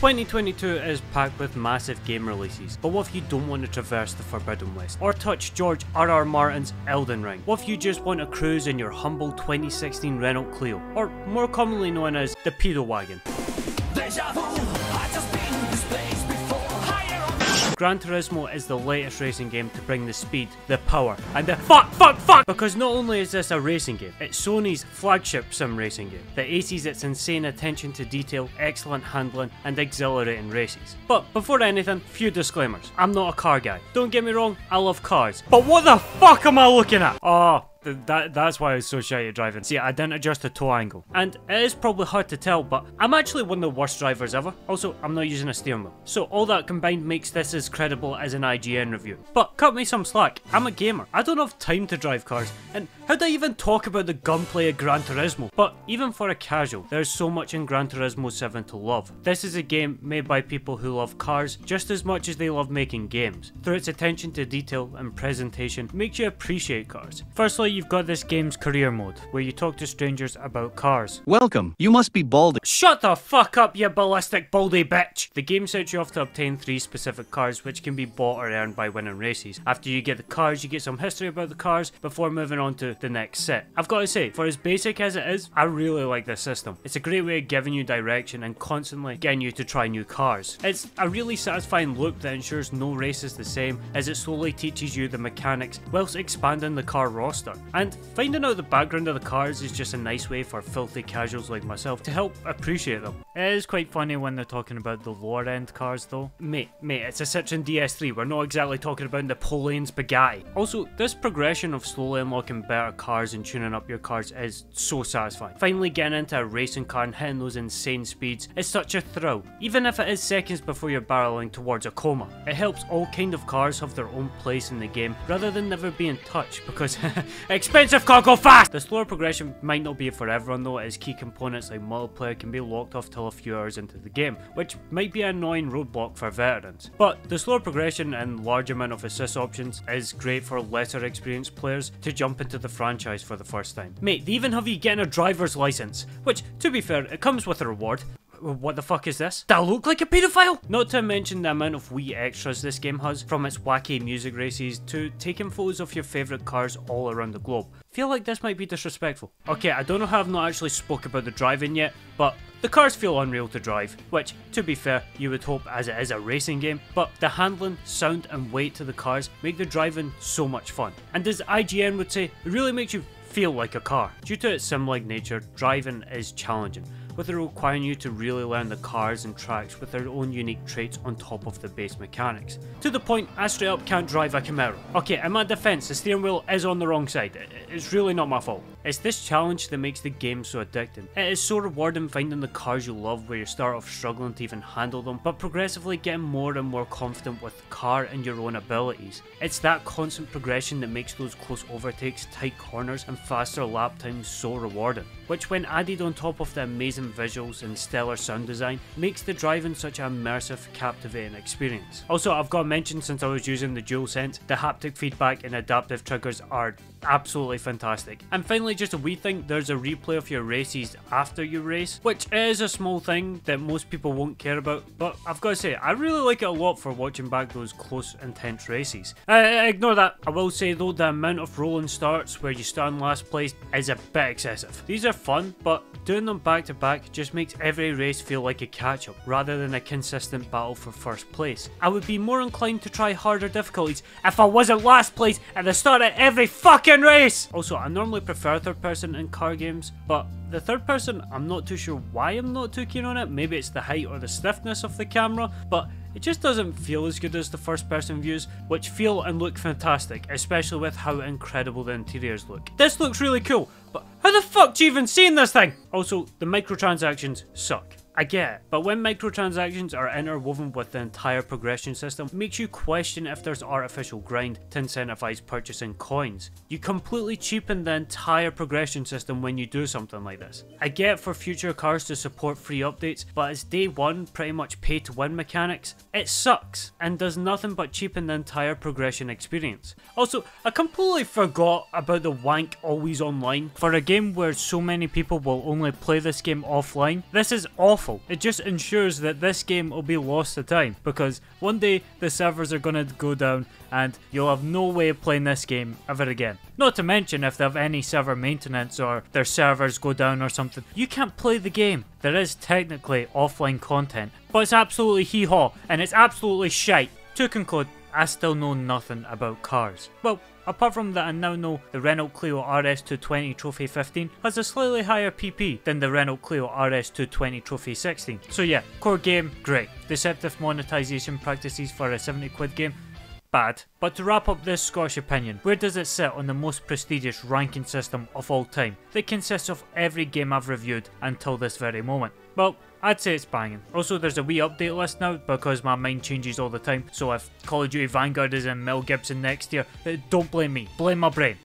2022 is packed with massive game releases, but what if you don't want to traverse the Forbidden West, or touch George R.R. Martin's Elden Ring? What if you just want to cruise in your humble 2016 Renault Clio, or more commonly known as the Pedo Wagon? Gran Turismo is the latest racing game to bring the speed, the power, and the fuck! Because not only is this a racing game, it's Sony's flagship sim racing game that aces its insane attention to detail, excellent handling, and exhilarating races. But before anything, few disclaimers. I'm not a car guy. Don't get me wrong, I love cars. But what the fuck am I looking at? Oh, that's why I was so shy at driving. See, I didn't adjust the toe angle. And it is probably hard to tell, but I'm actually one of the worst drivers ever. Also, I'm not using a steering wheel. So all that combined makes this as credible as an IGN review. But cut me some slack, I'm a gamer. I don't have time to drive cars, and how do I even talk about the gunplay of Gran Turismo? But even for a casual, there's so much in Gran Turismo 7 to love. This is a game made by people who love cars just as much as they love making games. Through its attention to detail and presentation, makes you appreciate cars. Firstly, you've got this game's career mode, where you talk to strangers about cars. Welcome, you must be Baldy. Shut the fuck up, you ballistic baldy bitch! The game sets you off to obtain 3 specific cars which can be bought or earned by winning races. After you get the cars, you get some history about the cars before moving on to the next set. I've got to say, for as basic as it is, I really like this system. It's a great way of giving you direction and constantly getting you to try new cars. It's a really satisfying loop that ensures no race is the same, as it slowly teaches you the mechanics whilst expanding the car roster. And finding out the background of the cars is just a nice way for filthy casuals like myself to help appreciate them. It is quite funny when they're talking about the lower end cars though. Mate, it's a Citroen DS3, we're not exactly talking about Napoleon's Bugatti. Also, this progression of slowly unlocking better cars and tuning up your cars is so satisfying. Finally getting into a racing car and hitting those insane speeds is such a thrill, even if it is seconds before you're barreling towards a coma. It helps all kind of cars have their own place in the game rather than never being touched, because expensive car go fast! The slower progression might not be for everyone though, as key components like multiplayer can be locked off till a few hours into the game, which might be an annoying roadblock for veterans. But the slower progression and large amount of assist options is great for lesser experienced players to jump into the franchise for the first time. Mate, they even have you getting a driver's license, which, to be fair, it comes with a reward. What the fuck is this? Do I look like a paedophile? Not to mention the amount of wee extras this game has, from its wacky music races to taking photos of your favourite cars all around the globe. Feel like this might be disrespectful. Okay, I don't know how I've not actually spoke about the driving yet, but the cars feel unreal to drive, which, to be fair, you would hope as it is a racing game, but the handling, sound and weight to the cars make the driving so much fun. And as IGN would say, it really makes you feel like a car. Due to its sim-like nature, driving is challenging, with it requiring you to really learn the cars and tracks with their own unique traits on top of the base mechanics. To the point, I straight up can't drive a Camaro. Okay, in my defense, the steering wheel is on the wrong side. It's really not my fault. It's this challenge that makes the game so addicting. It is so rewarding finding the cars you love where you start off struggling to even handle them, but progressively getting more and more confident with the car and your own abilities. It's that constant progression that makes those close overtakes, tight corners and faster lap times so rewarding, which when added on top of the amazing visuals and stellar sound design makes the driving such an immersive, captivating experience. Also, I've got to mention, since I was using the DualSense, the haptic feedback and adaptive triggers are absolutely fantastic. And finally, just a wee thing, there's a replay of your races after you race, which is a small thing that most people won't care about, but I've got to say, I really like it a lot for watching back those close, intense races. Ignore that. I will say though, the amount of rolling starts where you start in last place is a bit excessive. These are fun, but doing them back to back just makes every race feel like a catch-up rather than a consistent battle for first place. I would be more inclined to try harder difficulties if I wasn't last place at the start of every fucking race! Also, I normally prefer third person in car games, but the third person, I'm not too sure why I'm not too keen on it. Maybe it's the height or the stiffness of the camera, but it just doesn't feel as good as the first person views, which feel and look fantastic, especially with how incredible the interiors look. This looks really cool, but how the fuck do you even see in this thing? Also, the microtransactions suck. I get it, but when microtransactions are interwoven with the entire progression system, it makes you question if there's artificial grind to incentivize purchasing coins. You completely cheapen the entire progression system when you do something like this. I get for future cars to support free updates, but as day one pretty much pay to win mechanics, it sucks and does nothing but cheapen the entire progression experience. Also, I completely forgot about the wank always online. For a game where so many people will only play this game offline, this is awful. awful. It just ensures that this game will be lost to time, because one day the servers are going to go down and you'll have no way of playing this game ever again. Not to mention if they have any server maintenance or their servers go down or something, you can't play the game. There is technically offline content, but it's absolutely hee-haw and it's absolutely shite. To conclude, I still know nothing about cars. Well, apart from that, I now know the Renault Clio RS 220 Trophy 15 has a slightly higher PP than the Renault Clio RS 220 Trophy 16. So yeah, core game, great. Deceptive monetization practices for a 70 quid game, bad. But to wrap up this Scottish opinion, where does it sit on the most prestigious ranking system of all time that consists of every game I've reviewed until this very moment? Well, I'd say it's banging. Also, there's a wee update list now because my mind changes all the time, so if Call of Duty Vanguard is in Mel Gibson next year, don't blame me, blame my brain.